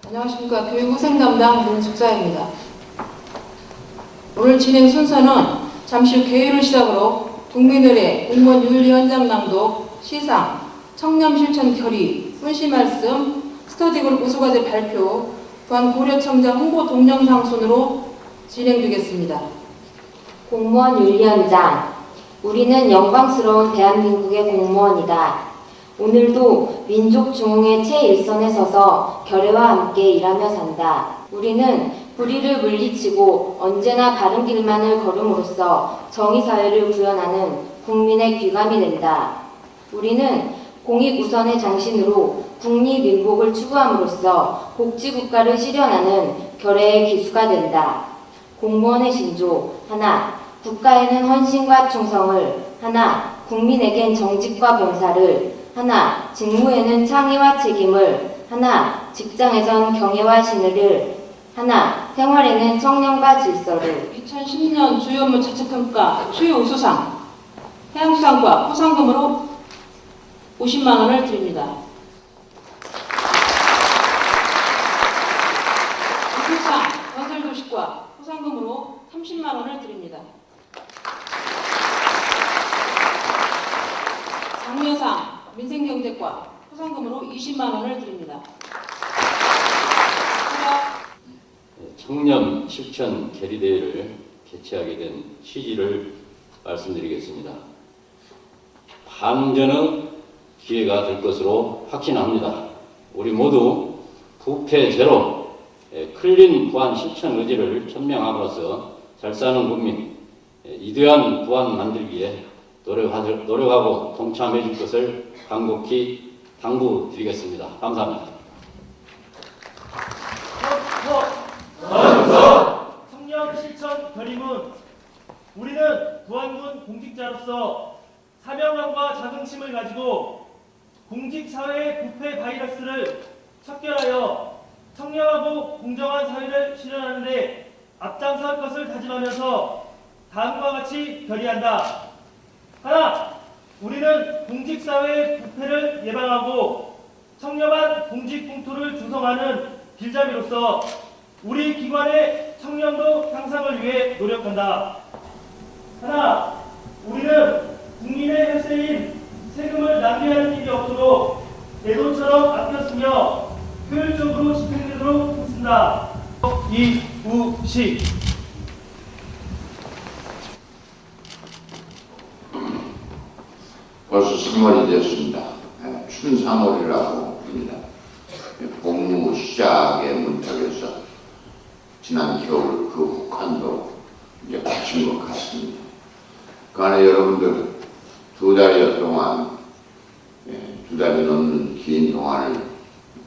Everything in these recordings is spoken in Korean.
안녕하십니까. 교육후생 담당 문숙사입니다. 오늘 진행 순서는 잠시 후 개요를 시작으로 국민의례, 공무원 윤리 현장 낭독, 시상, 청렴 실천 결의, 훈시 말씀, 스터디그룹 우수과제 발표, 또한 고려청장 홍보 동영상 순으로 진행되겠습니다. 공무원 윤리 현장. 우리는 영광스러운 대한민국의 공무원이다. 오늘도 민족 중흥의 최일선에 서서 결의와 함께 일하며 산다. 우리는 불의를 물리치고 언제나 바른 길만을 걸음으로써 정의사회를 구현하는 국민의 귀감이 된다. 우리는 공익우선의 정신으로 국리민복을 추구함으로써 복지국가를 실현하는 결의의 기수가 된다. 공무원의 신조 하나, 국가에는 헌신과 충성을 하나, 국민에겐 정직과 봉사를 하나, 직무에는 창의와 책임을 하나, 직장에선 경애와 신의를 하나, 생활에는 청렴과 질서를. 2010년 주요 업무 자체평가 주요 우수상 해양수산과 포상금으로 50만 원을 드립니다. 우수상 건설도시과 포상금으로 30만 원을 드립니다. 장려상 민생경제과 포상금으로 20만 원을 드립니다. 청렴 실천 결의대회를 개최하게 된 취지를 말씀드리겠습니다. 반전의 기회가 될 것으로 확신합니다. 우리 모두 부패 제로, 클린 부안 실천 의지를 천명함으로써 잘 사는 국민, 이대한 부안 만들기에 노력하고 동참해 줄 것을 간곡히 당부드리겠습니다. 감사합니다. 청렴 실천 결의문. 우리는 부안군 공직자로서 사명감과 자긍심을 가지고 공직사회의 부패 바이러스를 척결하여 청렴하고 공정한 사회를 실현하는 데 앞장설 것을 다짐하면서 다음과 같이 결의한다. 하나, 우리는 공직사회의 부패를 예방하고 청렴한 공직공토를 조성하는 길잡이로서 우리 기관의 청렴도 향상을 위해 노력한다. 하나, 우리는 국민의 혈세인 세금을 낭비하는 일이 없도록 내 돈처럼 아껴 쓰며 효율적으로 집행되도록 하겠습니다. 이우식. 벌써 3월이 됐습니다. 춘3월이라고 합니다. 복무 시작의 문턱에서 지난 겨울 그 혹한도 이제 마친 것 같습니다. 그 안에 여러분들 두 달여 동안, 두 달이 넘는 긴 동안을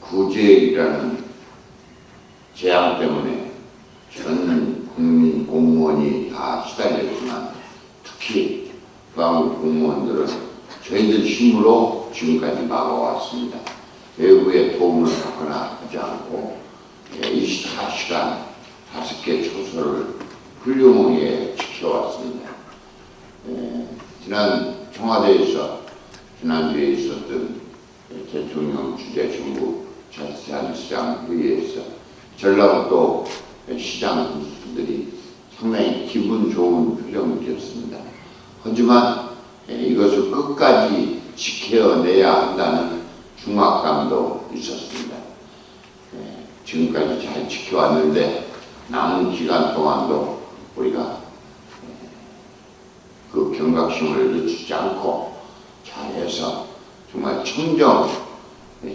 구제일이라는 재앙 때문에 전 국민 공무원이 다 시달렸지만 특히 부안군 공무원들은 저희들 힘으로 지금까지 막아왔습니다. 외부의 도움을 받거나 하지 않고 24시간 5개 초소를 훌륭하게 지켜왔습니다. 지난 청와대에서 지난주에 있었던 대통령 주재정부 자치단체장 회의에서 전라북도 시장 군수들이 상당히 기분 좋은 표정을 지었습니다. 하지만 이것을 끝까지 지켜내야 한다는 중압감도 있었습니다. 지금까지 잘 지켜왔는데 남은 기간 동안도 우리가 그 경각심을 늦추지 않고 잘해서 정말 청정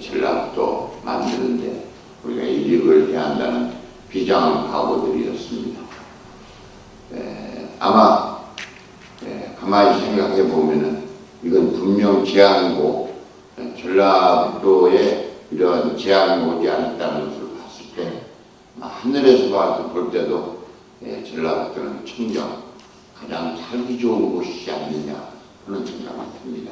전라북도 만드는데 우리가 이력을 해야 한다는 비장한 각오들이었습니다. 아마 가만히 생각해 보면은 이건 분명 재앙이고 전라북도에 이러한 재앙이 오지 않았다는 것을 봤을 때 하늘에서 봐서 볼 때도 전라북도는 청정, 가장 살기 좋은 곳이지 않느냐 하는 생각이 듭니다.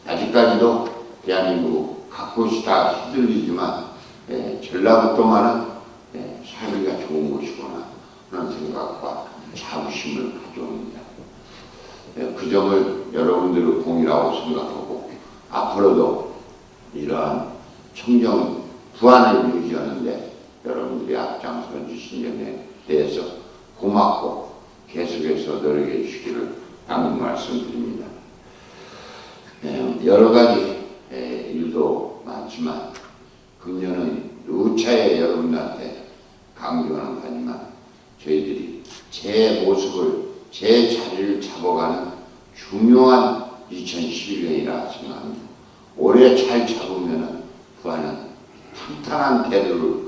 아직까지도 대한민국 각곳이 다 휘둘리지만 전라북도만은 살기가 좋은 곳이구나 하는 생각과 자부심을 가져옵니다. 그 점을 여러분들의 공이라고 생각하고 앞으로도 이러한 청정 부안을 유지하는데 여러분들이 앞장서 주신 점에 대해서 고맙고 계속해서 노력해 주시기를 당부 말씀드립니다. 여러 가지 일도 많지만 금년은 누차에 여러분들한테 강조하는 거지만 저희들이 제 모습을 제 자리를 잡아가는 중요한 2011년이라 생각합니다. 올해 잘 잡으면 부안은 탄탄한 대로를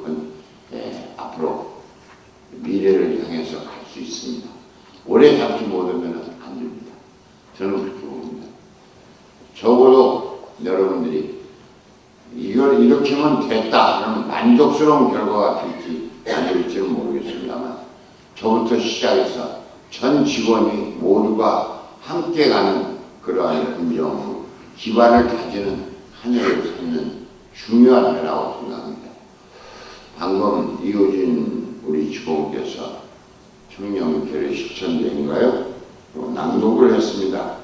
앞으로 미래를 향해서 갈 수 있습니다. 오래 잡지 못하면 안 됩니다. 저는 그렇게 봅니다. 적어도 여러분들이 이걸 이렇게 하면 됐다 하는 만족스러운 결과가 될지 안 될지는 모르겠습니다만 저부터 시작해서 전 직원이 모두가 함께 가는 그러한 긍정 기반을 다지는 한 해를 찾는 중요한 해라고 생각합니다. 방금 이호진 우리 주공께서 청년결의 실천대인가요? 낭독을 했습니다.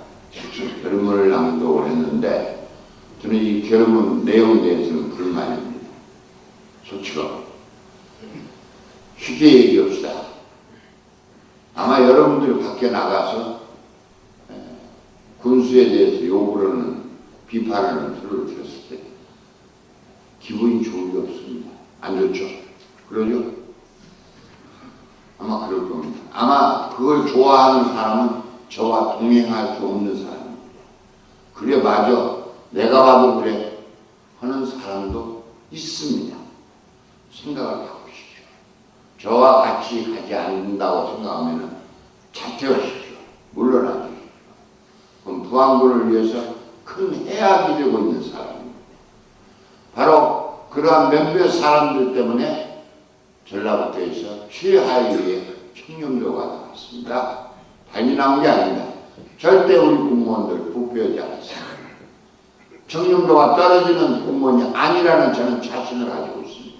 결문을 낭독을 했는데 저는 이 결문 내용에 대해서는 불만입니다. 솔직하고 쉽게 얘기합시다. 아마 여러분들이 밖에 나가서 군수에 대해서 욕을 하는 비판하는 소리를 들었을 때 기분이 좋은 게 없습니다. 안 좋죠? 그러죠? 아마 그럴 겁니다. 아마 그걸 좋아하는 사람은 저와 동행할 수 없는 사람입니다. 그래 맞아 내가 봐도 그래 하는 사람도 있습니다. 생각을 바꾸십시오. 저와 같이 가지 않는다고 생각하면 자퇴하십시오. 물러나십시오. 그럼 부안군을 위해서 큰 해악이 되고 있는 사람입니다. 바로 그러한 몇몇 사람들 때문에 전라북도에서 최하위의 청렴도가 나왔습니다. 당연히 나온 게 아닙니다. 절대 우리 공무원들 부패하지 않았습니다. 청렴도가 떨어지는 공무원이 아니라는 저는 자신을 가지고 있습니다.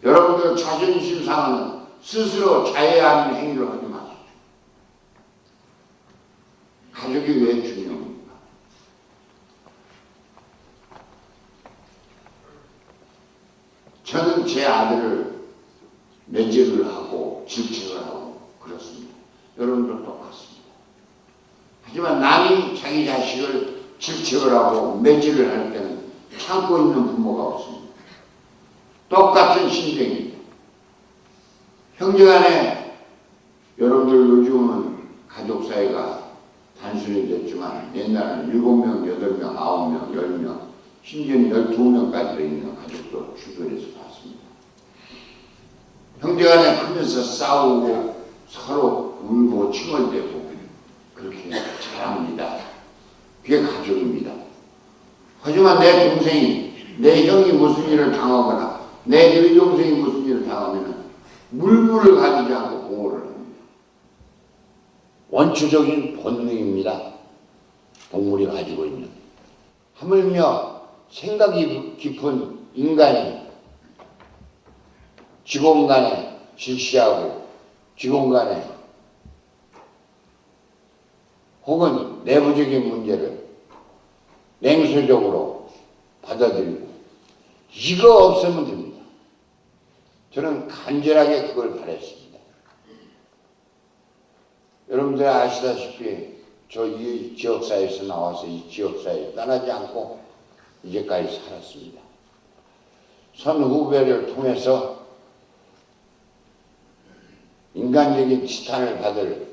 여러분들 자존심 상하는 스스로 자해하는 행위를 하지 마십시오. 가족이 왜 중요합니까? 저는 제 아들을 매질을 하고 질책을 하고 그렇습니다. 여러분들 똑같습니다. 하지만 남이 자기 자식을 질책을 하고 매질을 할 때는 참고 있는 부모가 없습니다. 똑같은 심정입니다. 형제간에 여러분들 요즘은 가족 사이가 단순히 됐지만 옛날에는 7명, 8명, 9명, 10명 심지어는 12명까지 있는 가족도 주변에서 봤습니다. 형제간에 크면서 싸우고 서로 울고 칭얼대고 그렇게 자랍니다. 그게 가족입니다. 하지만 내 동생이 내 형이 무슨 일을 당하거나 내 여동생이 무슨 일을 당하면 물불을 가지지 않고 보호를 합니다. 원초적인 본능입니다. 동물이 가지고 있는. 하물며 생각이 깊은 인간이 직원 간에 실시하고 직원 간에 혹은 내부적인 문제를 냉소적으로 받아들이고 이거 없으면 됩니다. 저는 간절하게 그걸 바랬습니다. 여러분들 아시다시피 저 이 지역사회에서 나와서 이 지역사회에 떠나지 않고 이제까지 살았습니다. 선후배를 통해서 인간적인 지탄을 받을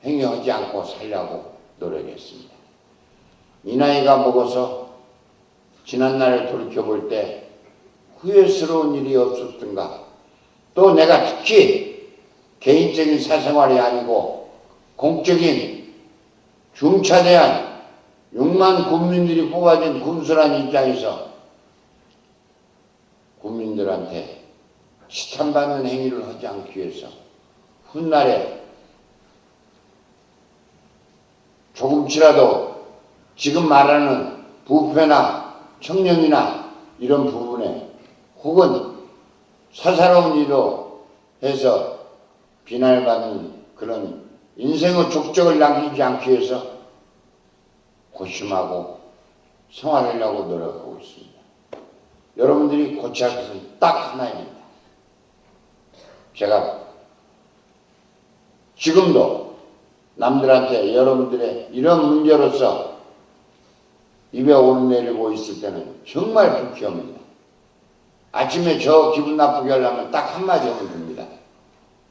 행위하지 않고 살려고 노력했습니다. 이 나이가 먹어서 지난날을 돌이켜볼 때 후회스러운 일이 없었던가, 또 내가 특히 개인적인 사생활이 아니고 공적인 중차대한 6만 국민들이 뽑아준 군수란 입장에서 국민들한테 지탄받는 행위를 하지 않기 위해서 훗날에 조금치라도 지금 말하는 부패나 청렴이나 이런 부분에 혹은 사사로운 일로 해서 비난을 받는 그런 인생의 족적을 남기지 않기 위해서 고심하고 생활하려고 노력하고 있습니다. 여러분들이 고쳐야 할 것은 딱 하나입니다. 제가 지금도 남들한테 여러분들의 이런 문제로서 입에 오르내리고 있을 때는 정말 불쾌합니다. 아침에 저 기분 나쁘게 하려면 딱 한마디 하면 됩니다.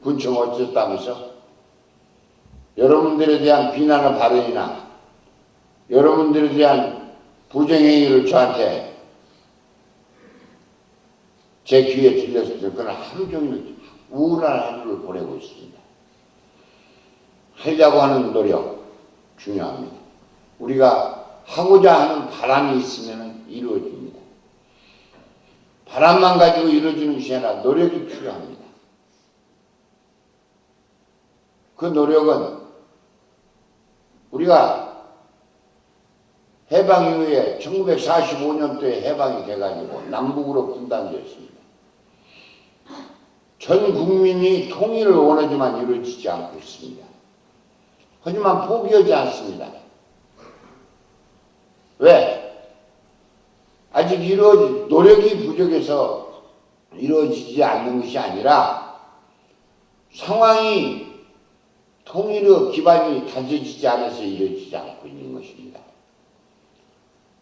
군청 어쩌다면서 여러분들에 대한 비난의 발언이나 여러분들에 대한 부정행위를 저한테 제 귀에 들렸을 때 그건 하루 종일 우울한 하루를 보내고 있습니다. 하려고 하는 노력 중요합니다. 우리가 하고자 하는 바람이 있으면 이루어집니다. 바람만 가지고 이루어지는 것이 아니라 노력이 필요합니다. 그 노력은 우리가 해방 이후에 1945년도에 해방이 돼가지고 남북으로 분단되었습니다. 전 국민이 통일을 원하지만 이루어지지 않고 있습니다. 하지만 포기하지 않습니다. 왜? 아직 노력이 부족해서 이루어지지 않는 것이 아니라 상황이 통일의 기반이 다져지지 않아서 이루어지지 않고 있는 것입니다.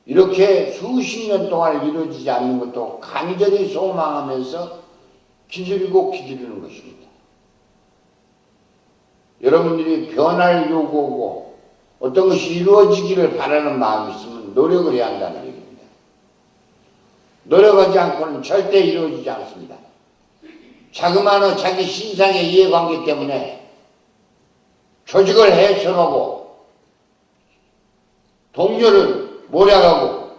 이렇게 수십 년 동안 이루어지지 않는 것도 간절히 소망하면서 기다리고 기다리는 것입니다. 여러분들이 변화를 요구하고 어떤 것이 이루어지기를 바라는 마음이 있으면 노력을 해야 한다는 얘기입니다. 노력하지 않고는 절대 이루어지지 않습니다. 자그마한 자기 신상의 이해관계 때문에 조직을 훼손하고 동료를 몰약하고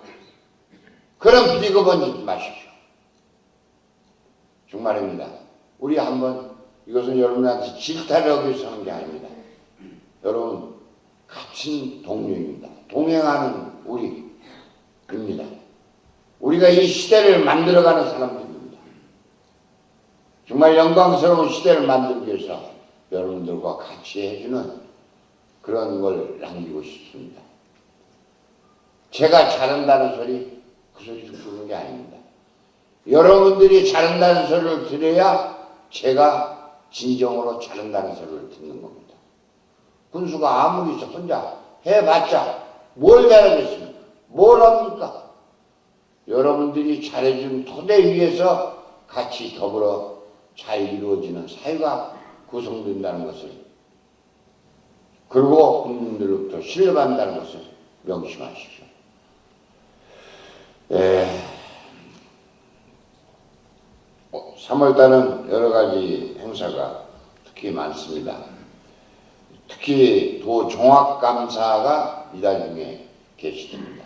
그런 비겁한 짓 마십시오. 정말입니다. 우리 한번 이것은 여러분한테 질타를 하기 위해서 하는 게 아닙니다. 여러분 같은 동료입니다. 동행하는 우리입니다. 우리가 이 시대를 만들어가는 사람들입니다. 정말 영광스러운 시대를 만들기 위해서 여러분들과 같이 해주는 그런 걸 남기고 싶습니다. 제가 잘한다는 소리 그 소리를 부르는 게 아닙니다. 여러분들이 잘한다는 소리를 들어야 제가 진정으로 잘한다는 소리를 듣는 겁니다. 군수가 아무리 혼자 해봤자 뭘 잘하겠습니까? 뭘 합니까? 여러분들이 잘해준 토대 위에서 같이 더불어 잘 이루어지는 사회가 구성된다는 것을, 그리고 국민들로부터 신뢰받는다는 것을 명심하십시오. 3월달은 여러 가지 행사가 특히 많습니다. 특히 도 종합감사가 이달 중에 개시됩니다.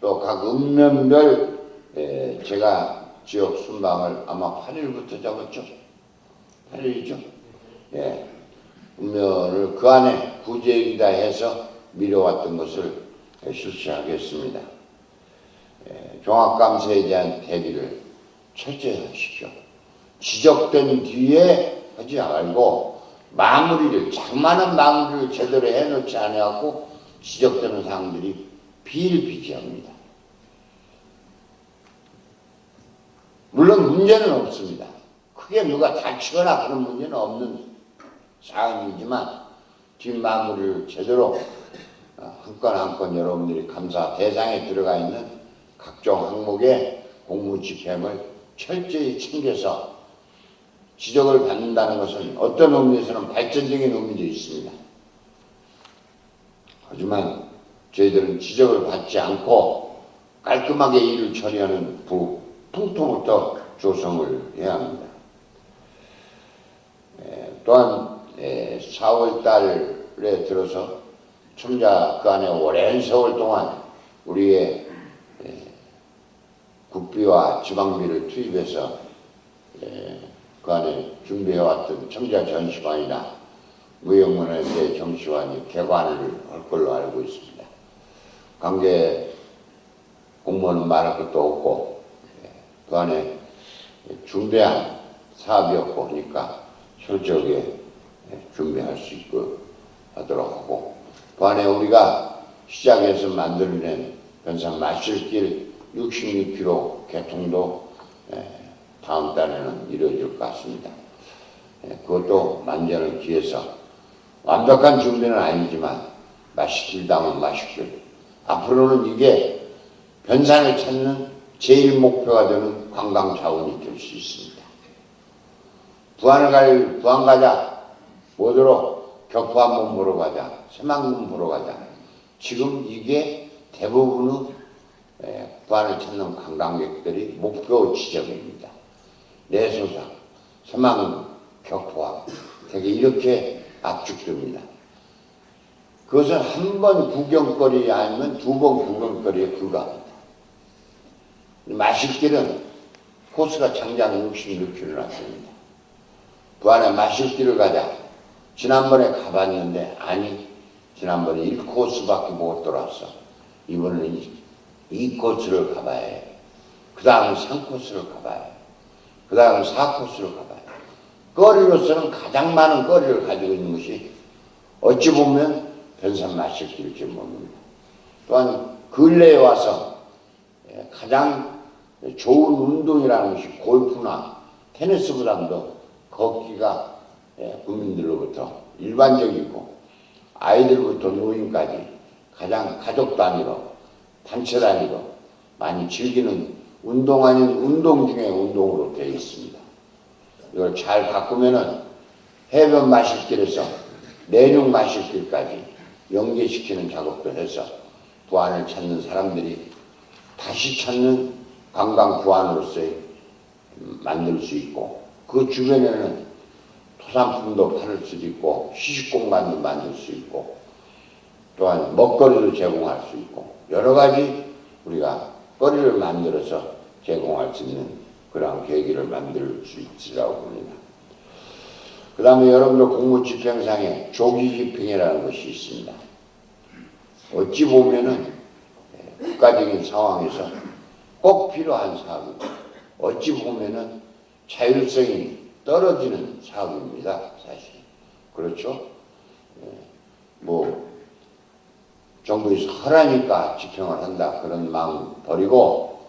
또 각 읍면별 제가 지역 순방을 아마 8일부터 잡았죠? 8일이죠? 예. 읍면을 그 안에 구제이다 해서 미뤄왔던 것을 실시하겠습니다. 종합감사에 대한 대비를 철저히 하십시오. 지적된 뒤에 하지 말고 마무리를, 자그마한 마무리를 제대로 해놓지 않아갖고 지적되는 사항들이 비일비재합니다. 물론 문제는 없습니다. 크게 누가 다치거나 그런 문제는 없는 사항이지만 뒷마무리를 제대로 한 건 한 건 여러분들이 감사 대상에 들어가 있는 각종 항목의 공무집행을 철저히 챙겨서 지적을 받는다는 것은 어떤 의미에서는 발전적인 의미도 있습니다. 하지만 저희들은 지적을 받지 않고 깔끔하게 일을 처리하는 풍토부터 조성을 해야 합니다. 또한 4월 달에 들어서 청자 그 안에 오랜 세월 동안 우리의 국비와 지방비를 투입해서 그 안에 준비해왔던 청자 전시관이나 무형문화재 전시관이 개관을 할 걸로 알고 있습니다. 관계 공무원은 말할 것도 없고 그 안에 중대한 사업이었고 하니까 철저하게 준비할 수 있고 하도록 하고, 그 안에 우리가 시작해서 만들어낸 변산 마실길 66km 개통도 다음 달에는 이루어질 것 같습니다. 그것도 만전을 기해서 완벽한 준비는 아니지만 맛있길다면 맛있길. 앞으로는 이게 변산을 찾는 제일 목표가 되는 관광 자원이 될 수 있습니다. 부안 가자. 뭐더러 격포 한번 보러 가자. 새만금 보러 가자. 지금 이게 대부분의 부안을 찾는 관광객들이 목표 지점입니다. 내소사, 새만금, 격포항 되게 이렇게 압축됩니다. 그것은 한 번 구경거리 아니면 두 번 구경거리에 불과합니다. 마실길은 코스가 장장 66km 났습니다. 부안에 마실길을 가자. 지난번에 가봤는데 아니 지난번에 1코스밖에 못 돌았어. 이번에는 2코스를 가봐야 해. 그 다음은 3코스를 가봐야 해. 그 다음은 4코스를 가봐야 해. 거리로서는 가장 많은 거리를 가지고 있는 것이 어찌 보면 변산 마실길일지 모릅니다. 또한 근래에 와서 가장 좋은 운동이라는 것이 골프나 테니스보다도 걷기가 국민들로부터 일반적이고 아이들부터 노인까지 가장 가족 단위로 단체 단위로 많이 즐기는 운동 아닌 운동 중에 운동으로 되어 있습니다. 이걸 잘 바꾸면은 해변 마실길에서 내륙 마실길까지 연계시키는 작업도 해서 부안을 찾는 사람들이 다시 찾는 관광 부안으로서 만들 수 있고 그 주변에는 토산품도 팔을 수도 있고 시식공간도 만들 수 있고 또한 먹거리도 제공할 수 있고 여러 가지 우리가 거리를 만들어서 제공할 수 있는 그런 계기를 만들 수 있으라고 봅니다. 그 다음에 여러분들 공무집행상에 조기집행이라는 것이 있습니다. 어찌 보면은 국가적인 상황에서 꼭 필요한 사업입니다. 어찌 보면은 자율성이 떨어지는 사업입니다. 사실. 그렇죠? 뭐 정부에서 하라니까 집행을 한다 그런 마음 버리고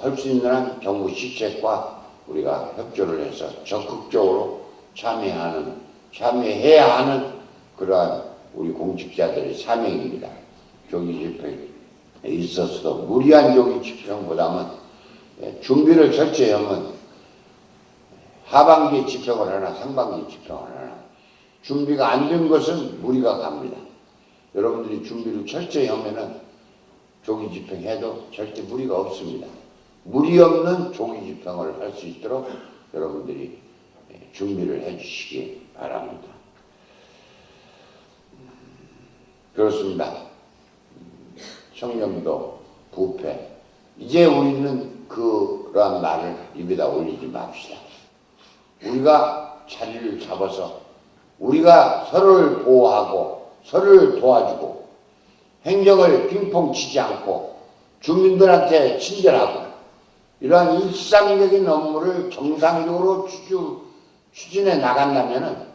할 수 있는 한 정부 시책과 우리가 협조를 해서 적극적으로 참여해야 하는 그러한 우리 공직자들의 사명입니다. 조기 집행에 있어서도 무리한 조기 집행보다는 준비를 철저히 하면 하반기에 집행을 하나 상반기에 집행을 하나 준비가 안 된 것은 무리가 갑니다. 여러분들이 준비를 철저히 하면은 조기 집행해도 절대 무리가 없습니다. 무리 없는 조기 집행을 할 수 있도록 여러분들이 준비를 해 주시기 바랍니다. 그렇습니다. 청렴도, 부패. 이제 우리는 그러한 말을 입에다 올리지 맙시다. 우리가 자리를 잡아서 우리가 서로를 보호하고 서로를 도와주고 행정을 핑퐁 치지 않고 주민들한테 친절하고 이러한 일상적인 업무를 정상적으로 추진해 나간다면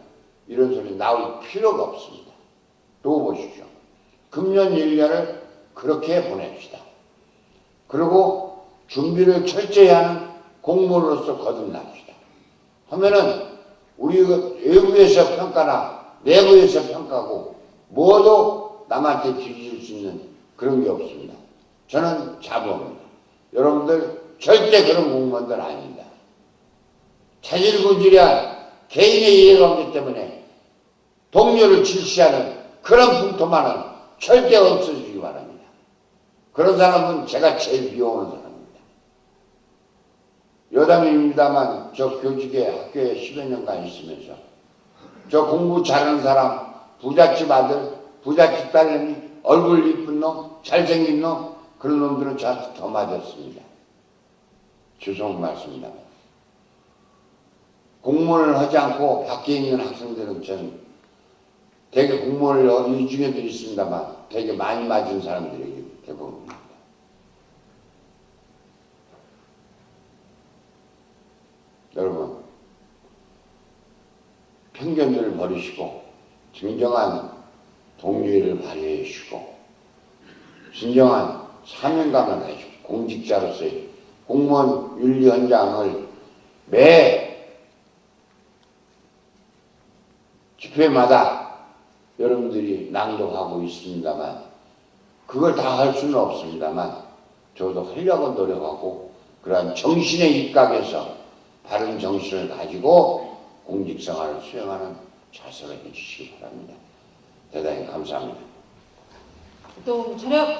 이런 소리 나올 필요가 없습니다. 두고 보십시오. 금년 1년을 그렇게 보냅시다. 그리고 준비를 철저히 하는 공무원으로서 거듭납시다. 하면은 우리 외부에서 평가나 내부에서 평가고 모두 남한테 뒤질 수 있는 그런 게 없습니다. 저는 자부합니다. 여러분들 절대 그런 공무원들 아닙니다. 자질구질한 개인의 이해관계 때문에 동료를 질시하는 그런 풍토만은 절대 없어지기 바랍니다. 그런 사람은 제가 제일 미워하는 사람입니다. 여담입니다만 저 교직에 학교에 10여 년간 있으면서 저 공부 잘하는 사람, 부잣집 아들, 부잣집 딸내미, 얼굴 이쁜 놈, 잘생긴 놈 그런 놈들은 저한테 더 맞았습니다. 죄송한 말씀입니다. 공무원을 하지 않고 밖에 있는 학생들은 저는 되게 공무원을 이 중에도 있습니다만 되게 많이 맞은 사람들이 대부분입니다. 여러분 편견들을 버리시고 진정한 동료를 발휘해 주시고 진정한 사명감을 해주고 공직자로서의 공무원 윤리 헌장을 매 집회마다 여러분들이 낭독하고 있습니다만 그걸 다 할 수는 없습니다만 저도 하려고 노력하고 그러한 정신에 입각해서 바른 정신을 가지고 공직생활을 수행하는 자세를 해주시기 바랍니다. 대단히 감사합니다. 또 차렷.